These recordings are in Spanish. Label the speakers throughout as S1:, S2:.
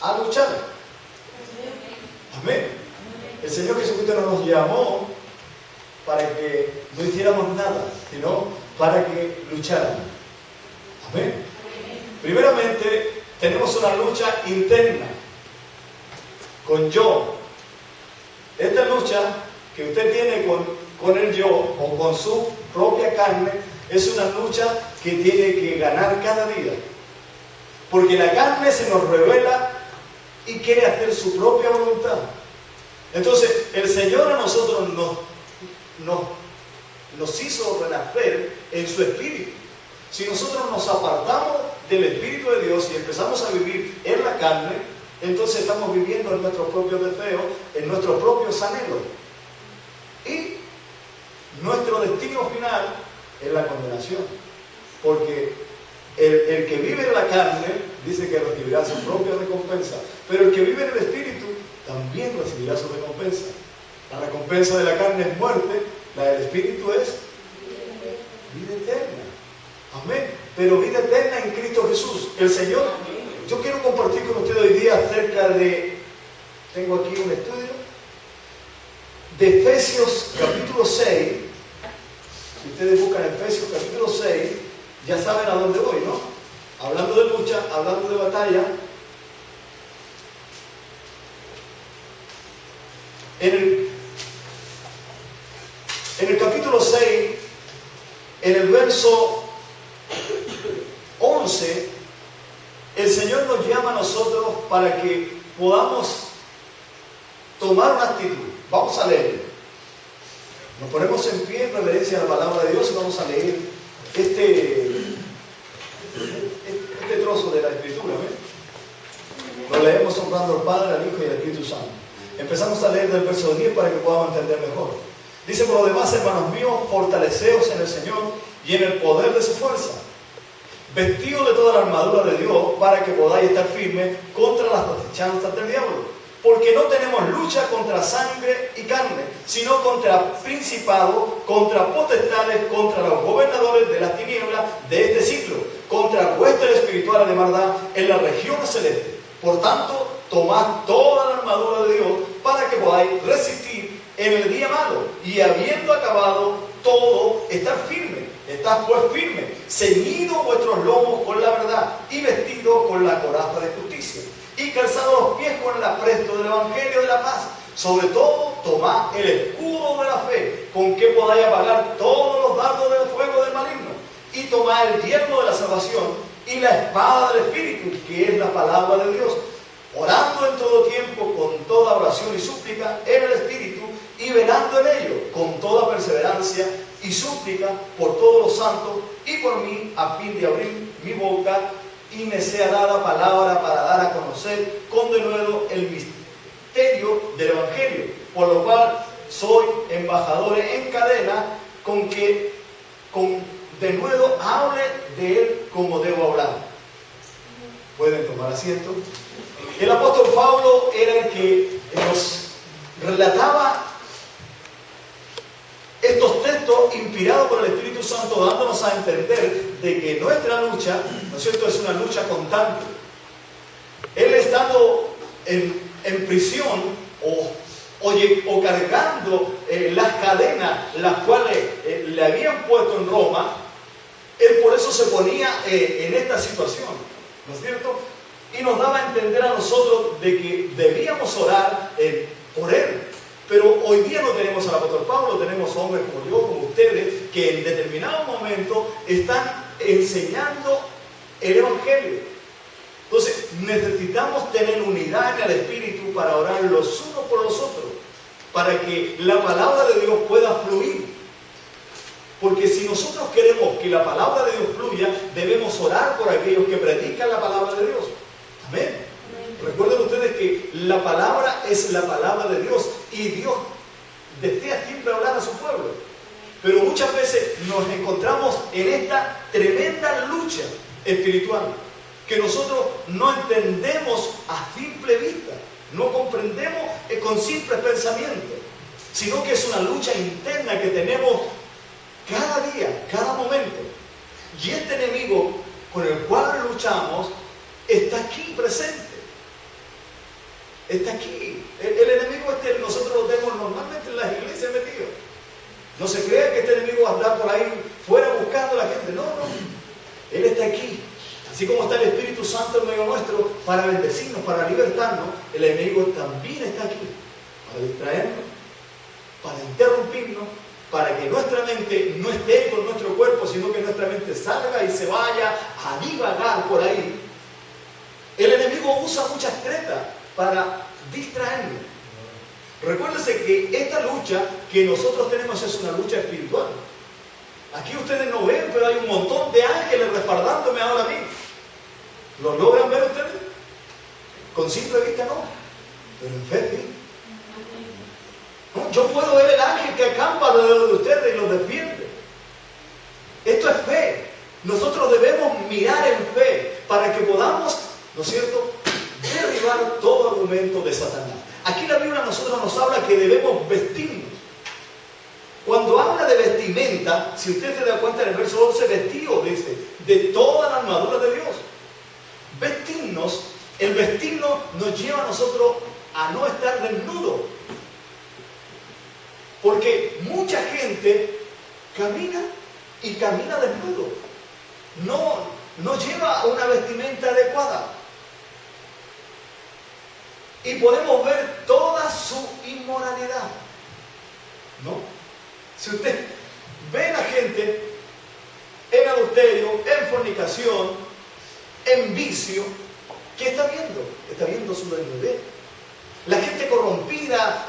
S1: a luchar. Amén. El Señor Jesucristo no nos llamó para que no hiciéramos nada, sino para que lucháramos. Amén. Primeramente, tenemos una lucha interna con yo. Esta lucha que usted tiene con el yo o con su propia carne es una lucha que tiene que ganar cada día. Porque la carne se nos revela y quiere hacer su propia voluntad. Entonces, el Señor a nosotros nos hizo renacer en su espíritu. Si nosotros nos apartamos del Espíritu de Dios y empezamos a vivir en la carne, entonces estamos viviendo en nuestros propios deseos, en nuestros propios anhelos. Y nuestro destino final es la condenación. Porque el que vive en la carne dice que recibirá su propia recompensa. Pero el que vive en el Espíritu también recibirá su recompensa. La recompensa de la carne es muerte, la del Espíritu es vida eterna. Amén. Pero vida eterna en Cristo Jesús. El Señor, yo quiero compartir con ustedes hoy día acerca de, tengo aquí un estudio, de Efesios capítulo 6. Si ustedes buscan Efesios capítulo 6, ya saben a dónde voy, ¿no? Hablando de lucha, hablando de batalla. En el capítulo 6, en el verso 11, el Señor nos llama a nosotros para que podamos tomar una actitud. Vamos a leer. Nos ponemos en pie en reverencia a la palabra de Dios y vamos a leer este trozo de la Escritura. ¿Ven? Lo leemos honrando al Padre, al Hijo y al Espíritu Santo. Empezamos a leer del verso 10 para que podamos entender mejor. Dice: por lo demás, hermanos míos, fortaleceos en el Señor y en el poder de su fuerza. Vestidos de toda la armadura de Dios para que podáis estar firmes contra las acechanzas del diablo. Porque no tenemos lucha contra sangre y carne, sino contra principados, contra potestades, contra los gobernadores de las tinieblas de este siglo, contra huestes espirituales de maldad en las regiones celestes. Por tanto, tomad toda la armadura de Dios para que podáis resistir en el día malo, y habiendo acabado todo, estar firme. Estad pues firmes, ceñidos vuestros lomos con la verdad, y vestidos con la coraza de justicia, y calzados los pies con el apresto del Evangelio de la paz. Sobre todo, tomad el escudo de la fe, con que podáis apagar todos los dardos del fuego del maligno, y tomad el yelmo de la salvación, y la espada del Espíritu, que es la palabra de Dios, orando en todo tiempo con toda oración y súplica en el Espíritu, y velando en ello con toda perseverancia y súplica por todos los santos y por mí, a fin de abrir mi boca y me sea dada palabra para dar a conocer con denuedo el misterio del Evangelio, por lo cual soy embajador en cadena, con que con denuedo hable de él como debo hablar. Pueden tomar asiento. El apóstol Pablo era el que nos relataba estos textos inspirados por el Espíritu Santo, dándonos a entender de que nuestra lucha, ¿no es cierto?, es una lucha constante. Él estando en prisión o cargando las cadenas las cuales le habían puesto en Roma, él por eso se ponía en esta situación, ¿no es cierto? Y nos daba a entender a nosotros de que debíamos orar por él. Pero hoy día no tenemos al apóstol Pablo, tenemos hombres como yo, como ustedes, que en determinado momento están enseñando el Evangelio. Entonces, necesitamos tener unidad en el Espíritu para orar los unos por los otros, para que la palabra de Dios pueda fluir. Porque si nosotros queremos que la palabra de Dios fluya, debemos orar por aquellos que predican la palabra de Dios. Amén. Recuerden ustedes que la palabra es la palabra de Dios y Dios desea siempre hablar a su pueblo. Pero muchas veces nos encontramos en esta tremenda lucha espiritual que nosotros no entendemos a simple vista, no comprendemos con simples pensamientos, sino que es una lucha interna que tenemos cada día, cada momento. Y este enemigo con el cual luchamos está aquí presente. Está aquí. El enemigo nosotros lo tenemos normalmente en las iglesias metido. No se crea que este enemigo va a andar por ahí fuera buscando a la gente. No, no. Él está aquí. Así como está el Espíritu Santo en medio nuestro para bendecirnos, para libertarnos, el enemigo también está aquí. Para distraernos, para interrumpirnos, para que nuestra mente no esté con nuestro cuerpo, sino que nuestra mente salga y se vaya a divagar por ahí. El enemigo usa muchas tretas para distraernos. Recuérdense que esta lucha que nosotros tenemos es una lucha espiritual. Aquí ustedes no ven, pero hay un montón de ángeles respaldándome ahora mismo. ¿Los logran ver ustedes? Con simple vista no, pero en fe sí. ¿No? Yo puedo ver el ángel que acampa alrededor de ustedes y los defiende. Esto es fe. Nosotros debemos mirar en fe para que podamos, ¿no es cierto?, derribar todo argumento de Satanás. Aquí la Biblia a nosotros nos habla que debemos vestirnos. Cuando habla de vestimenta, si usted se da cuenta en el verso 11, vestido, dice, de toda la armadura de Dios. Vestirnos, el vestirnos nos lleva a nosotros a no estar desnudos. Porque mucha gente camina y camina desnudo. No lleva una vestimenta adecuada. Y podemos ver toda su inmoralidad. ¿No? Si usted ve a la gente en adulterio, en fornicación, en vicio, ¿qué está viendo? Está viendo su desnudez. La gente corrompida,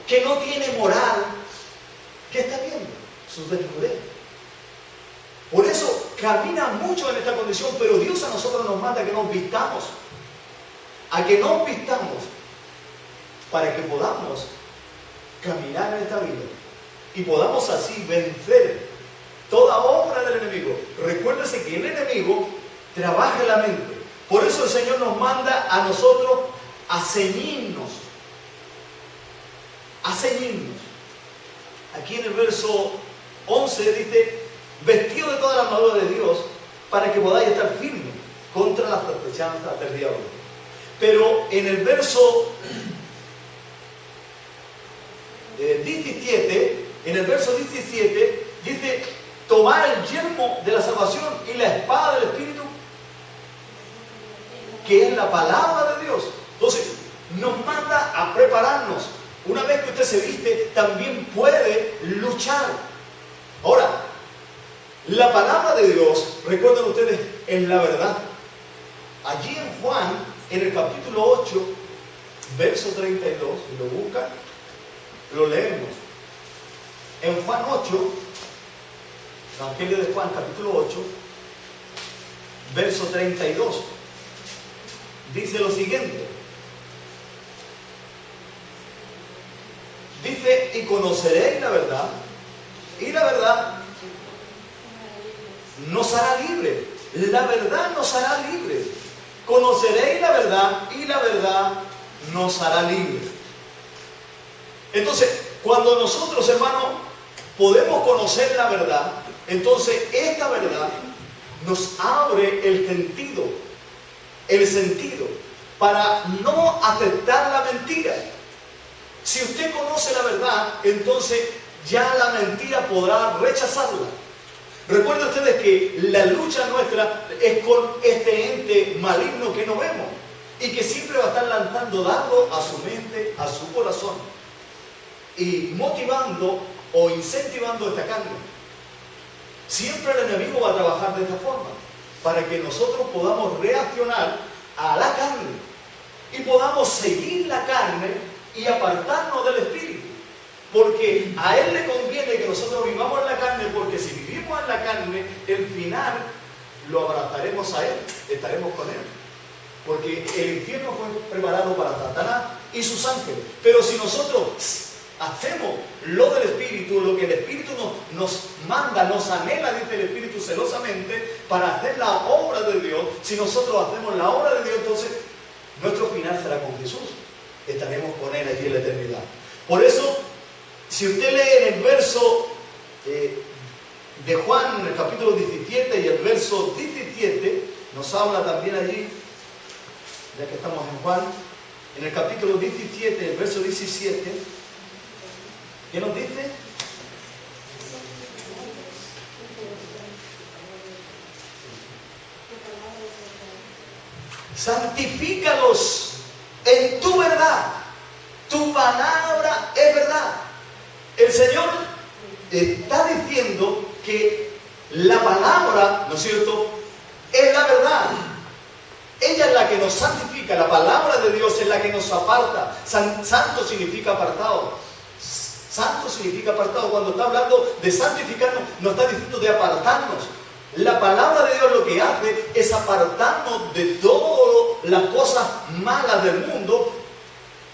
S1: que no tiene moral, ¿qué está viendo? Su desnudez. Por eso camina mucho en esta condición, pero Dios a nosotros nos manda que nos vistamos. A que nos vistamos para que podamos caminar en esta vida y podamos así vencer toda obra del enemigo. Recuérdese que el enemigo trabaja en la mente. Por eso el Señor nos manda a nosotros a ceñirnos. A ceñirnos. Aquí en el verso 11 dice, vestido de toda la armadura de Dios para que podáis estar firmes contra las asechanzas del diablo. Pero en el verso 17, dice, tomar el yelmo de la salvación y la espada del Espíritu, que es la palabra de Dios. Entonces, nos manda a prepararnos. Una vez que usted se viste, también puede luchar. Ahora, la palabra de Dios, recuerden ustedes, es la verdad. Allí en Juan, en el capítulo 8, verso 32, si lo buscan, lo leemos. En Juan 8, Evangelio de Juan, capítulo 8, verso 32, dice lo siguiente. Dice, y conoceréis la verdad, y la verdad nos hará libre. La verdad nos hará libre. Conoceréis la verdad y la verdad nos hará libres. Entonces, cuando nosotros, hermanos, podemos conocer la verdad, entonces esta verdad nos abre el sentido para no aceptar la mentira. Si usted conoce la verdad, entonces ya la mentira podrá rechazarla. Recuerden ustedes que la lucha nuestra es con este ente maligno que no vemos y que siempre va a estar lanzando dardo a su mente, a su corazón y motivando o incentivando esta carne. Siempre el enemigo va a trabajar de esta forma para que nosotros podamos reaccionar a la carne y podamos seguir la carne y apartarnos del Espíritu. Porque a Él le conviene que nosotros vivamos en la carne, porque si vivimos en la carne, el final lo abrazaremos a Él, estaremos con Él. Porque el infierno fue preparado para Satanás y sus ángeles. Pero si nosotros hacemos lo del Espíritu, lo que el Espíritu nos manda, nos anhela, dice el Espíritu celosamente, para hacer la obra de Dios, si nosotros hacemos la obra de Dios, entonces nuestro final será con Jesús. Estaremos con Él allí en la eternidad. Por eso, si usted lee en el verso de Juan, en el capítulo 17 y el verso 17, nos habla también allí, ya que estamos en Juan, en el capítulo 17, el verso 17, ¿qué nos dice? Santifícalos en tu verdad. Tu palabra es verdad. El Señor está diciendo que la palabra, ¿no es cierto?, es la verdad. Ella es la que nos santifica. La palabra de Dios es la que nos aparta. Santo significa apartado. Santo significa apartado. Cuando está hablando de santificarnos, nos está diciendo de apartarnos. La palabra de Dios lo que hace es apartarnos de todas las cosas malas del mundo,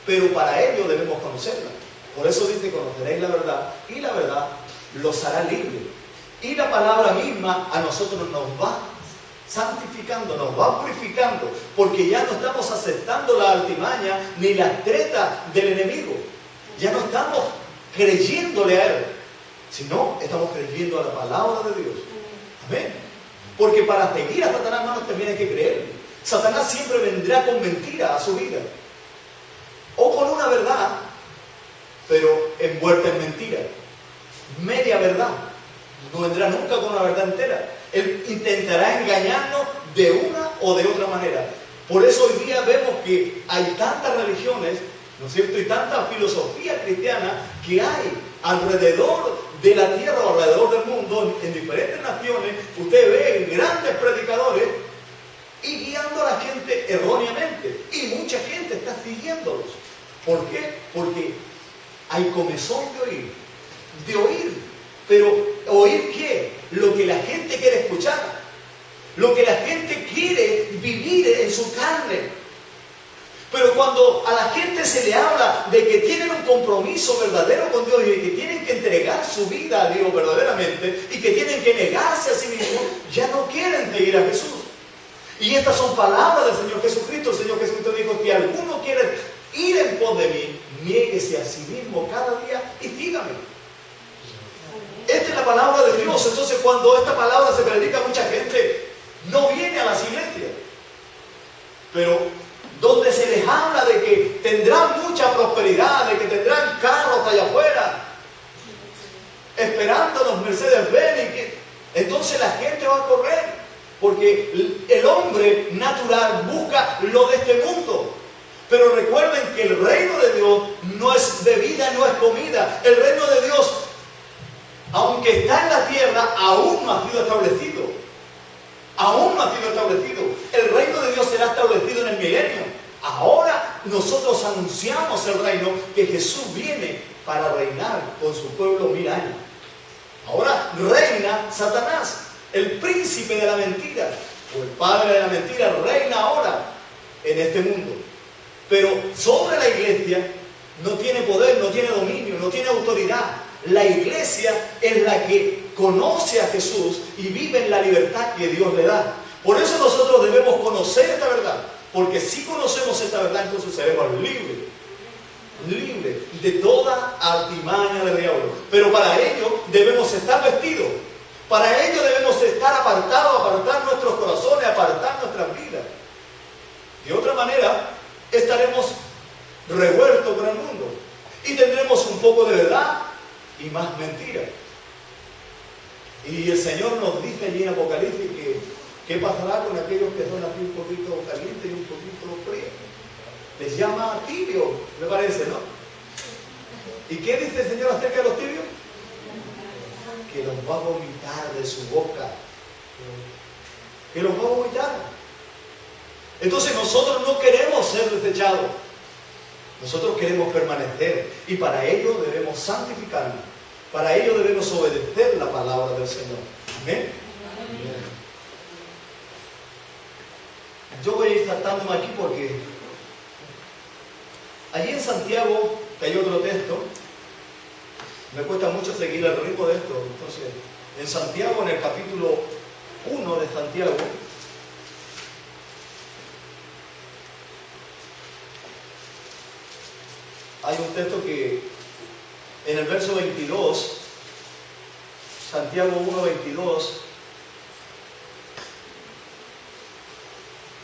S1: pero para ello debemos conocerla. Por eso dice: conoceréis la verdad, y la verdad los hará libres. Y la palabra misma a nosotros nos va santificando, nos va purificando, porque ya no estamos aceptando la artimaña ni las tretas del enemigo. Ya no estamos creyéndole a él, sino estamos creyendo a la palabra de Dios. Amén. Porque para seguir a Satanás, hermanos, también hay que creer. Satanás siempre vendrá con mentira a su vida, o con una verdad, pero envuelta en mentira, media verdad. No vendrá nunca con una verdad entera. Él intentará engañarnos de una o de otra manera. Por eso hoy día vemos que hay tantas religiones, ¿no es cierto?, y tanta filosofía cristiana que hay alrededor de la tierra o alrededor del mundo, en diferentes naciones. Usted ve grandes predicadores y guiando a la gente erróneamente, y mucha gente está siguiéndolos. ¿Por qué? Porque hay comezón de oír. Pero ¿oír qué? Lo que la gente quiere escuchar, lo que la gente quiere vivir en su carne. Pero cuando a la gente se le habla de que tienen un compromiso verdadero con Dios y de que tienen que entregar su vida a Dios verdaderamente y que tienen que negarse a sí mismos, ya no quieren seguir a Jesús. Y estas son palabras del Señor Jesucristo. El Señor Jesucristo dijo: que alguno quiere ir en pos de mí, niéguese a sí mismo cada día y sígame. Esta es la palabra de Dios. Entonces, cuando esta palabra se predica, mucha gente no viene a las iglesias. Pero donde se les habla de que tendrán mucha prosperidad, de que tendrán carros allá afuera, esperándonos Mercedes-Benz, entonces la gente va a correr, porque el hombre natural busca lo de este mundo. Pero recuerden que el reino de Dios no es bebida, no es comida. El reino de Dios, aunque está en la tierra, aún no ha sido establecido. Aún no ha sido establecido. El reino de Dios será establecido en el milenio. Ahora nosotros anunciamos el reino, que Jesús viene para reinar con su pueblo 1000 años. Ahora reina Satanás, el príncipe de la mentira, o el padre de la mentira, reina ahora en este mundo. Pero sobre la iglesia no tiene poder, no tiene dominio, no tiene autoridad. La iglesia es la que conoce a Jesús y vive en la libertad que Dios le da. Por eso nosotros debemos conocer esta verdad, porque si conocemos esta verdad, entonces seremos libres de toda artimaña del diablo. Pero para ello debemos estar vestidos, para ello debemos estar apartados, apartar nuestros corazones, apartar nuestras vidas. De otra manera, estaremos revueltos con el mundo y tendremos un poco de verdad y más mentira. Y el Señor nos dice allí en Apocalipsis que ¿qué pasará con aquellos que son así un poquito calientes y un poquito fríos? Les llama tibio, me parece, ¿no? ¿Y qué dice el Señor acerca de los tibios? Que los va a vomitar de su boca. Que los va a vomitar. Entonces nosotros no queremos ser desechados. Nosotros queremos permanecer. Y para ello debemos santificarnos. Para ello debemos obedecer la palabra del Señor. ¿Amén? Amén. Yo voy a ir saltándome aquí porque allí en Santiago, que hay otro texto, me cuesta mucho seguir el ritmo de esto. Entonces, en Santiago, en el capítulo 1 de Santiago, hay un texto que en el verso 22, Santiago 1:22,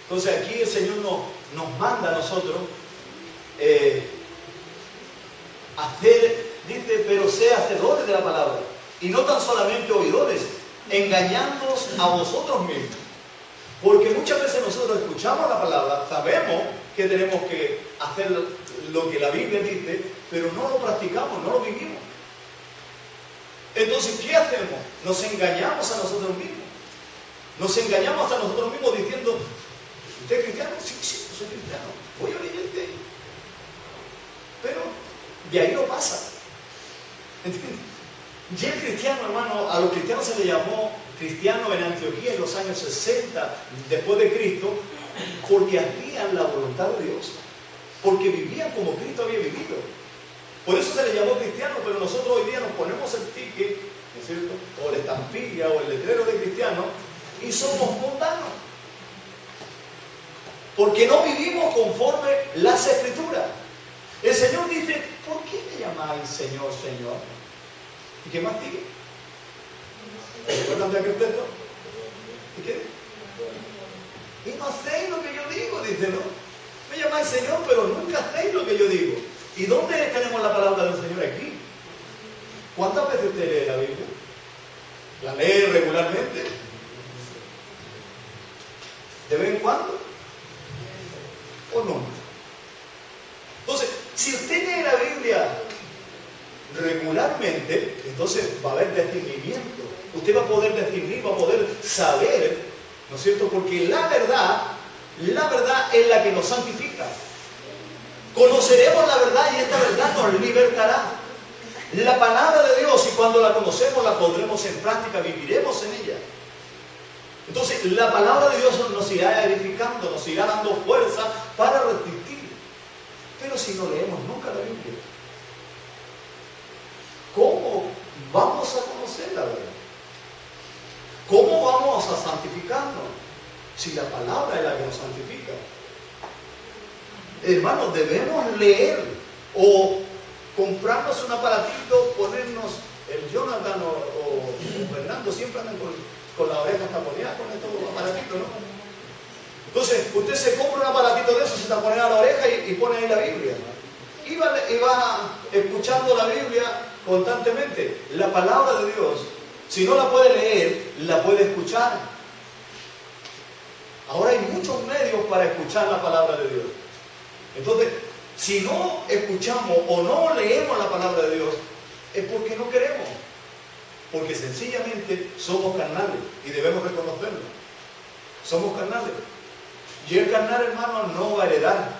S1: entonces aquí el Señor nos manda a nosotros dice, pero sé hacedores de la palabra, y no tan solamente oidores, engañándoos a vosotros mismos. Porque muchas veces nosotros escuchamos la palabra, sabemos que tenemos que hacer lo que la Biblia dice, pero no lo practicamos, no lo vivimos. Entonces, ¿qué hacemos? Nos engañamos a nosotros mismos. Nos engañamos a nosotros mismos diciendo, ¿usted es cristiano? Sí, soy cristiano. Voy a la iglesia. Pero de ahí no pasa. ¿Entiendes? Y el cristiano, hermano, a los cristianos se le llamó cristiano en Antioquía en los años 60 después de Cristo, porque hacían la voluntad de Dios, porque vivían como Cristo había vivido. Por eso se le llamó cristiano, pero nosotros hoy día nos ponemos el ticket, ¿no es cierto?, o la estampilla o el letrero de cristiano, y somos mundanos, porque no vivimos conforme las Escrituras. El Señor dice, ¿por qué me llamáis Señor, Señor? ¿Y qué más sigue? ¿Recuerdan de aquel texto? ¿Y qué? Y no hacéis lo que yo digo, dice, ¿no? Me llamáis Señor, pero nunca hacéis lo que yo digo. ¿Y dónde tenemos la palabra del Señor? Aquí. ¿Cuántas veces usted lee la Biblia? ¿La lee regularmente? ¿De vez en cuando? ¿O no? Entonces, si usted lee la Biblia regularmente, entonces va a haber discernimiento. Usted va a poder discernir, va a poder saber, ¿no es cierto? Porque la verdad es la que nos santifica. Conoceremos la verdad y esta verdad nos libertará. La palabra de Dios, y cuando la conocemos, la pondremos en práctica, viviremos en ella. Entonces, la palabra de Dios nos irá edificando, nos irá dando fuerza para resistir. Pero si no leemos nunca la Biblia, ¿cómo vamos a conocer la verdad? ¿Cómo vamos a santificarnos si la palabra es la que nos santifica? Hermanos, debemos leer o comprarnos un aparatito, ponernos, el Jonathan o Fernando siempre andan con la oreja taponeada con estos aparatitos, ¿no? Entonces, usted se compra un aparatito de eso, se taponea la oreja y pone ahí la Biblia. Y va escuchando la Biblia constantemente. La palabra de Dios, si no la puede leer, la puede escuchar. Ahora hay muchos medios para escuchar la palabra de Dios. Entonces, si no escuchamos o no leemos la palabra de Dios, es porque no queremos. Porque sencillamente somos carnales y debemos reconocerlo. Somos carnales. Y el carnal, hermano, no va a heredar.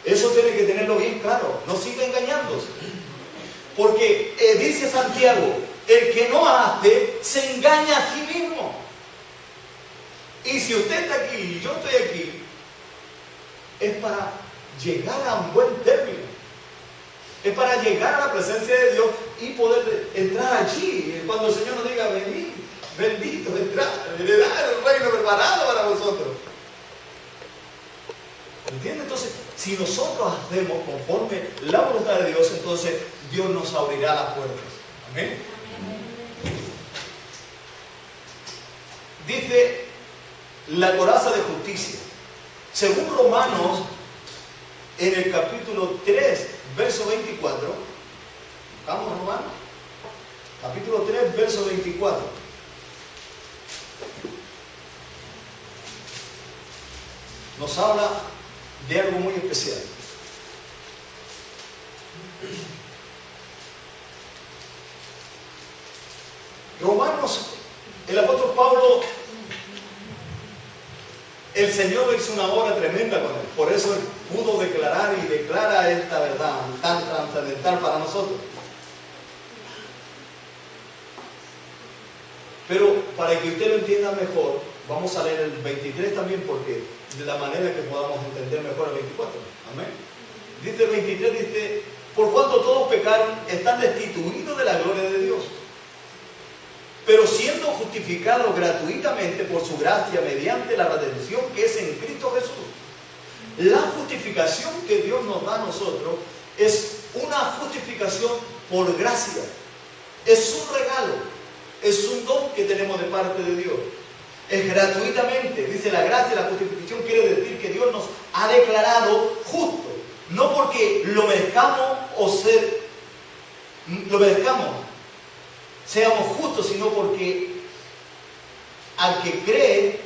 S1: Eso tiene que tenerlo bien claro. No siga engañándose. Porque dice Santiago, el que no hace se engaña a sí mismo. Y si usted está aquí y yo estoy aquí, es para llegar a un buen término. Es para llegar a la presencia de Dios y poder entrar allí. Cuando el Señor nos diga, venid, bendito, entrad, heredad el reino preparado para vosotros. ¿Entiende? Entonces, si nosotros hacemos conforme la voluntad de Dios, entonces Dios nos abrirá las puertas. Amén. Dice la coraza de justicia. Según Romanos, en el capítulo 3, verso 24. Vamos, Romanos. Capítulo 3, verso 24. Nos habla de algo muy especial. Romanos, el apóstol Pablo, el Señor hizo una obra tremenda con él. Por eso él pudo declarar y declara esta verdad tan trascendental para nosotros. Pero para que usted lo entienda mejor, vamos a leer el 23 también, porque de la manera que podamos entender mejor el 24. Amén. Dice el 23, dice, por cuanto todos pecaron, están destituidos de la gloria de Dios. Pero siendo justificados gratuitamente por su gracia mediante la redención que es en Cristo Jesús. La justificación que Dios nos da a nosotros es una justificación por gracia. Es un regalo, es un don que tenemos de parte de Dios. Es gratuitamente, dice la gracia, la justificación quiere decir que Dios nos ha declarado justos. no porque lo merezcamos seamos justos, sino porque al que cree,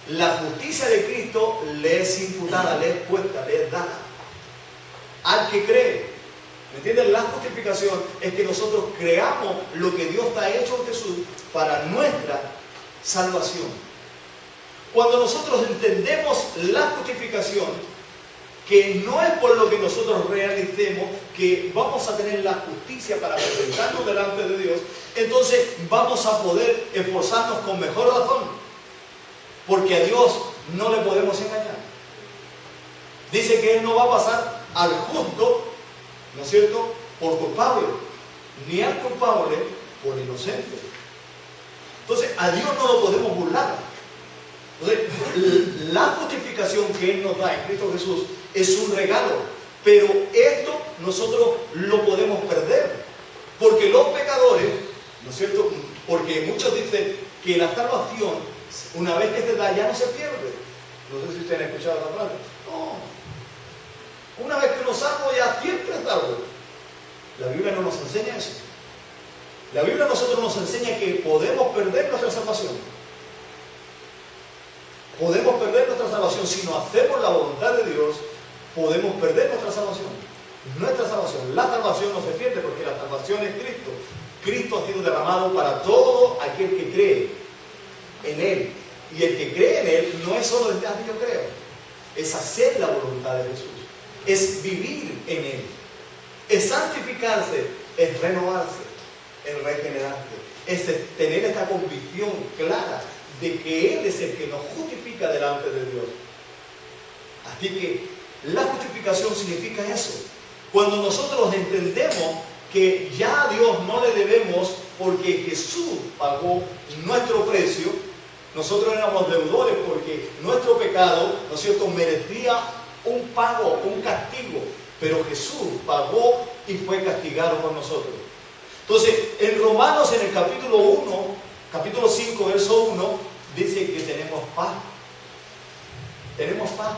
S1: la justicia de Cristo le es imputada, le es puesta, le es dada. Al que cree, ¿me entienden? La justificación es que nosotros creamos lo que Dios ha hecho en Jesús para nuestra salvación. Cuando nosotros entendemos la justificación, que no es por lo que nosotros realicemos que vamos a tener la justicia para presentarnos delante de Dios, entonces vamos a poder esforzarnos con mejor razón, porque a Dios no le podemos engañar. Dice que Él no va a pasar al justo, ¿no es cierto?, por culpable, ni al culpable por inocente. Entonces a Dios no lo podemos burlar. Entonces, la justificación que Él nos da en Cristo Jesús es un regalo, pero esto nosotros lo podemos perder, porque los pecadores, ¿no es cierto?, porque muchos dicen que la salvación, una vez que se da, ya no se pierde. No sé si ustedes han escuchado esa frase. No, una vez que uno salvo, ya siempre es salvo. La Biblia no nos enseña eso. La Biblia a nosotros nos enseña que podemos perder nuestra salvación. Podemos perder nuestra salvación. Si no hacemos la voluntad de Dios, podemos perder nuestra salvación. Nuestra salvación. La salvación no se pierde porque la salvación es Cristo. Cristo ha sido derramado para todo aquel que cree en Él. Y el que cree en Él no es solo decir, yo creo. Es hacer la voluntad de Jesús. Es vivir en Él. Es santificarse. Es renovarse. Es regenerarse. Es tener esta convicción clara de que Él es el que nos justifica delante de Dios. Así que la justificación significa eso. Cuando nosotros entendemos que ya a Dios no le debemos porque Jesús pagó nuestro precio, nosotros éramos deudores porque nuestro pecado, ¿no es cierto?, merecía un pago, un castigo, pero Jesús pagó y fue castigado por nosotros. Entonces, en Romanos, en el capítulo 5, verso 1, dice que tenemos paz. Tenemos paz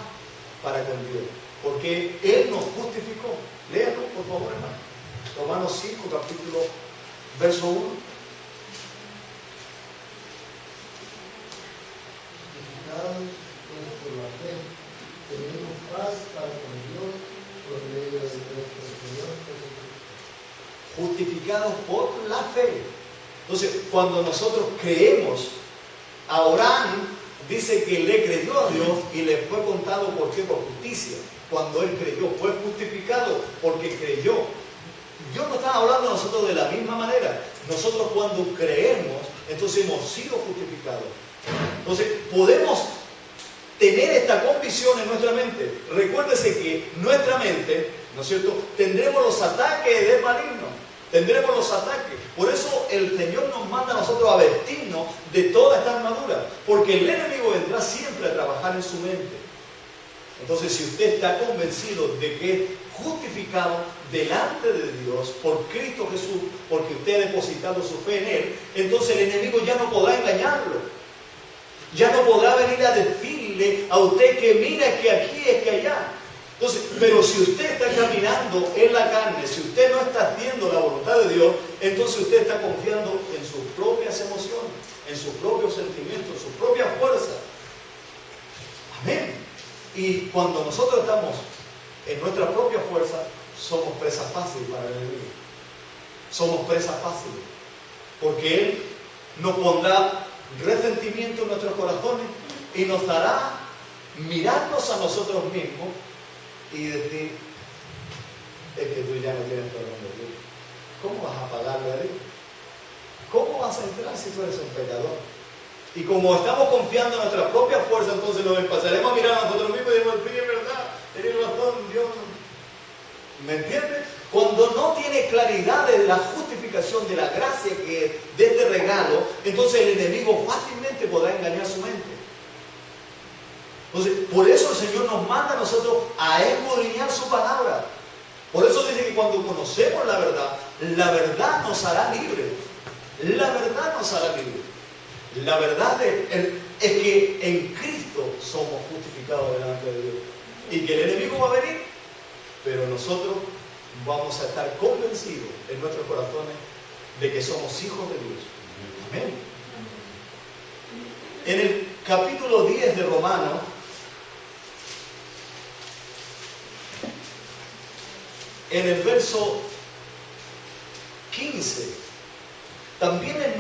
S1: para con Dios, porque Él nos justificó. Léalo, por favor, hermano. Romanos 5, capítulo, verso 1.
S2: Por la fe, tenemos paz para con Dios por medio de nuestro Señor Jesucristo.
S1: Justificados por la fe. Entonces, cuando nosotros creemos, Abraham dice que le creyó a Dios y le fue contado por qué, por justicia. Cuando él creyó, fue justificado porque creyó. Dios no está hablando a nosotros de la misma manera. Nosotros cuando creemos, entonces hemos sido justificados. Entonces podemos tener esta convicción en nuestra mente. Recuérdese que nuestra mente, ¿no es cierto?, tendremos los ataques del maligno. Tendremos los ataques. Por eso el Señor nos manda a nosotros a vestirnos de toda esta armadura. Porque el enemigo vendrá siempre a trabajar en su mente. Entonces, si usted está convencido de que es justificado delante de Dios por Cristo Jesús, porque usted ha depositado su fe en Él, entonces el enemigo ya no podrá engañarlo. Ya no podrá venir a decirle a usted que mira que aquí es que allá. Entonces, pero si usted está caminando en la carne, si usted no está haciendo la voluntad de Dios, entonces usted está confiando en sus propias emociones, en sus propios sentimientos, en su propia fuerza. Amén. Y cuando nosotros estamos en nuestra propia fuerza, somos presa fácil para el enemigo. Somos presa fácil. Porque Él nos pondrá resentimiento en nuestros corazones y nos hará mirarnos a nosotros mismos y decir, es que tú ya no tienes perdón de Dios. ¿Cómo vas a pagarle a Dios? ¿Cómo vas a entrar si tú eres un pecador? Y como estamos confiando en nuestra propia fuerza, entonces nos empezaremos a mirar a nosotros mismos y decimos, sí, es verdad, tienes razón, Dios. ¿Me entiendes? Cuando no tiene claridad de la justificación, de la gracia que de este regalo, entonces el enemigo fácilmente podrá engañar su mente. Entonces, por eso el Señor nos manda a nosotros a escudriñar su palabra. Por eso dice que cuando conocemos la verdad nos hará libres. La verdad nos hará libres. La verdad es que en Cristo somos justificados delante de Dios. Y que el enemigo va a venir pero nosotros vamos a estar convencidos en nuestros corazones de que somos hijos de Dios. Amén. En el capítulo 10 de Romanos, en el verso 15, también Él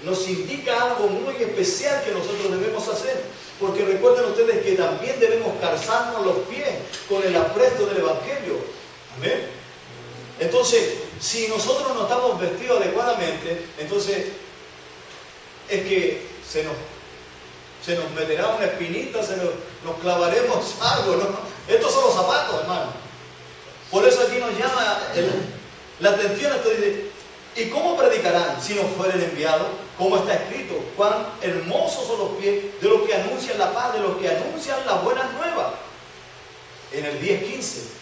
S1: nos indica algo muy especial que nosotros debemos hacer, porque recuerden ustedes que también debemos calzarnos los pies con el apresto del Evangelio. Amén. Entonces, si nosotros no estamos vestidos adecuadamente, entonces es que se nos meterá una espinita, nos clavaremos algo, ¿no? Estos son los zapatos, hermano. Por eso aquí nos llama la atención. Esto dice, ¿y cómo predicarán si no fueren enviados? Como está escrito, cuán hermosos son los pies de los que anuncian la paz, de los que anuncian las buenas nuevas. En el 10:15.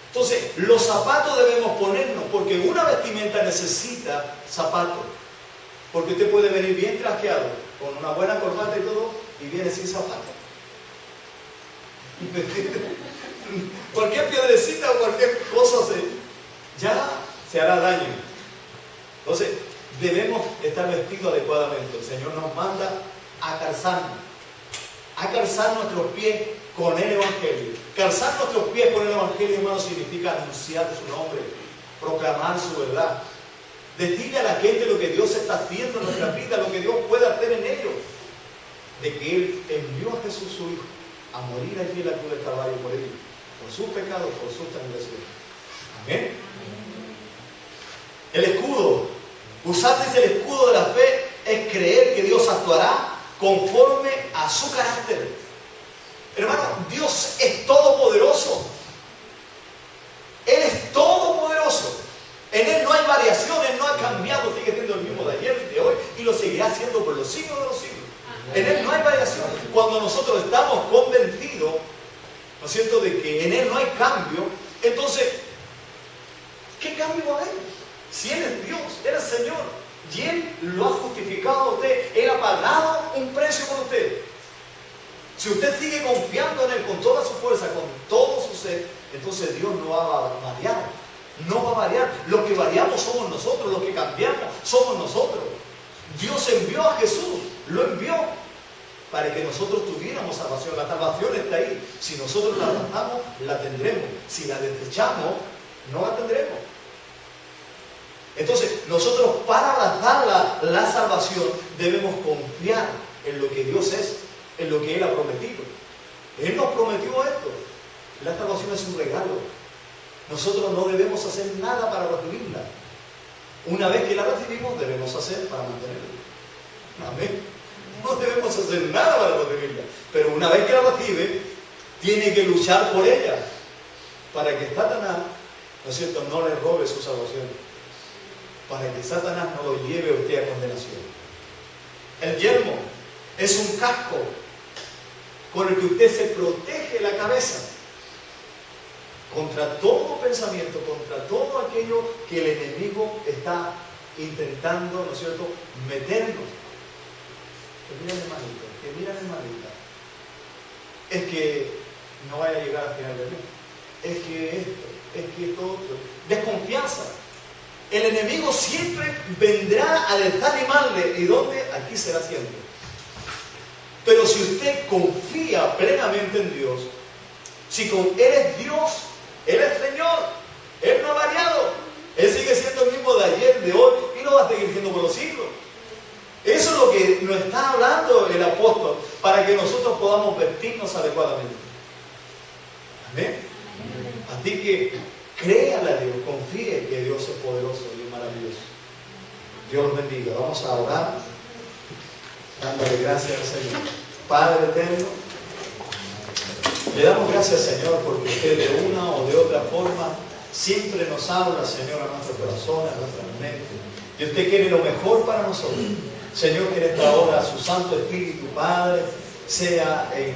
S1: Entonces, los zapatos debemos ponernos, porque una vestimenta necesita zapatos. Porque usted puede venir bien trajeado, con una buena corbata y todo, y viene sin zapatos. Cualquier piedrecita o cualquier cosa ya se hará daño. Entonces, debemos estar vestidos adecuadamente. El Señor nos manda a calzar nuestros pies con el Evangelio. Calzar nuestros pies con el Evangelio, hermano, significa anunciar su nombre, proclamar su verdad, decirle a la gente lo que Dios está haciendo en nuestra vida, lo que Dios puede hacer en ellos, de que Él envió a Jesús su Hijo a morir allí en la cruz del Calvario por ellos, por sus pecados, por sus transgresiones. Amén. El escudo, usar el escudo de la fe es creer que Dios actuará conforme a su carácter. Hermano, Dios es todopoderoso. Él es todopoderoso. En Él no hay variaciones, no ha cambiado, sigue siendo el mismo de ayer, de hoy, y lo seguirá siendo por los siglos de los siglos. En Él no hay variación. Cuando nosotros estamos convencidos, ¿no es cierto?, de que en Él no hay cambio, entonces, ¿qué cambio va a haber? Si Él es Dios, Él es Señor, y Él lo ha justificado a usted, Él ha pagado un precio por usted. Si usted sigue confiando en Él con toda su fuerza, con todo su ser, entonces Dios no va a variar. No va a variar. Lo que variamos somos nosotros, lo que cambiamos somos nosotros. Dios envió a Jesús, lo envió para que nosotros tuviéramos salvación. La salvación está ahí. Si nosotros la abrazamos, la tendremos. Si la desechamos, no la tendremos. Entonces, nosotros para abrazar la salvación debemos confiar en lo que Dios es, en lo que Él ha prometido. Él nos prometió esto. La salvación es un regalo. Nosotros no debemos hacer nada para recibirla. Una vez que la recibimos, debemos hacer para mantenerla. Amén. No debemos hacer nada para recibirla. Pero una vez que la recibe, tiene que luchar por ella. Para que Satanás, ¿no es cierto?, no le robe su salvación. Para que Satanás no lo lleve a usted a condenación. El yelmo es un casco con el que usted se protege la cabeza contra todo pensamiento, contra todo aquello que el enemigo está intentando, ¿no es cierto?, meternos. Que miran, hermanito, que miran, hermanita. Es que no vaya a llegar al final del mes. Es que esto, es que todo. Desconfianza. El enemigo siempre vendrá a desanimarle. ¿Y dónde? Aquí será siempre. Pero si usted confía plenamente en Dios, si con Él es Dios, Él es Señor, Él no ha variado, Él sigue siendo el mismo de ayer, de hoy, y no va a seguir siendo por los siglos. Eso es lo que nos está hablando el apóstol, para que nosotros podamos vestirnos adecuadamente. Amén. Así que créale a Dios, confíe que Dios es poderoso y es maravilloso. Dios los bendiga. Vamos a orar, dándole gracias al Señor. Padre eterno, le damos gracias, Señor, porque usted de una o de otra forma siempre nos habla, Señor, a nuestro corazón, a nuestra mente. Y usted quiere lo mejor para nosotros. Señor, que en esta hora su Santo Espíritu, Padre, sea en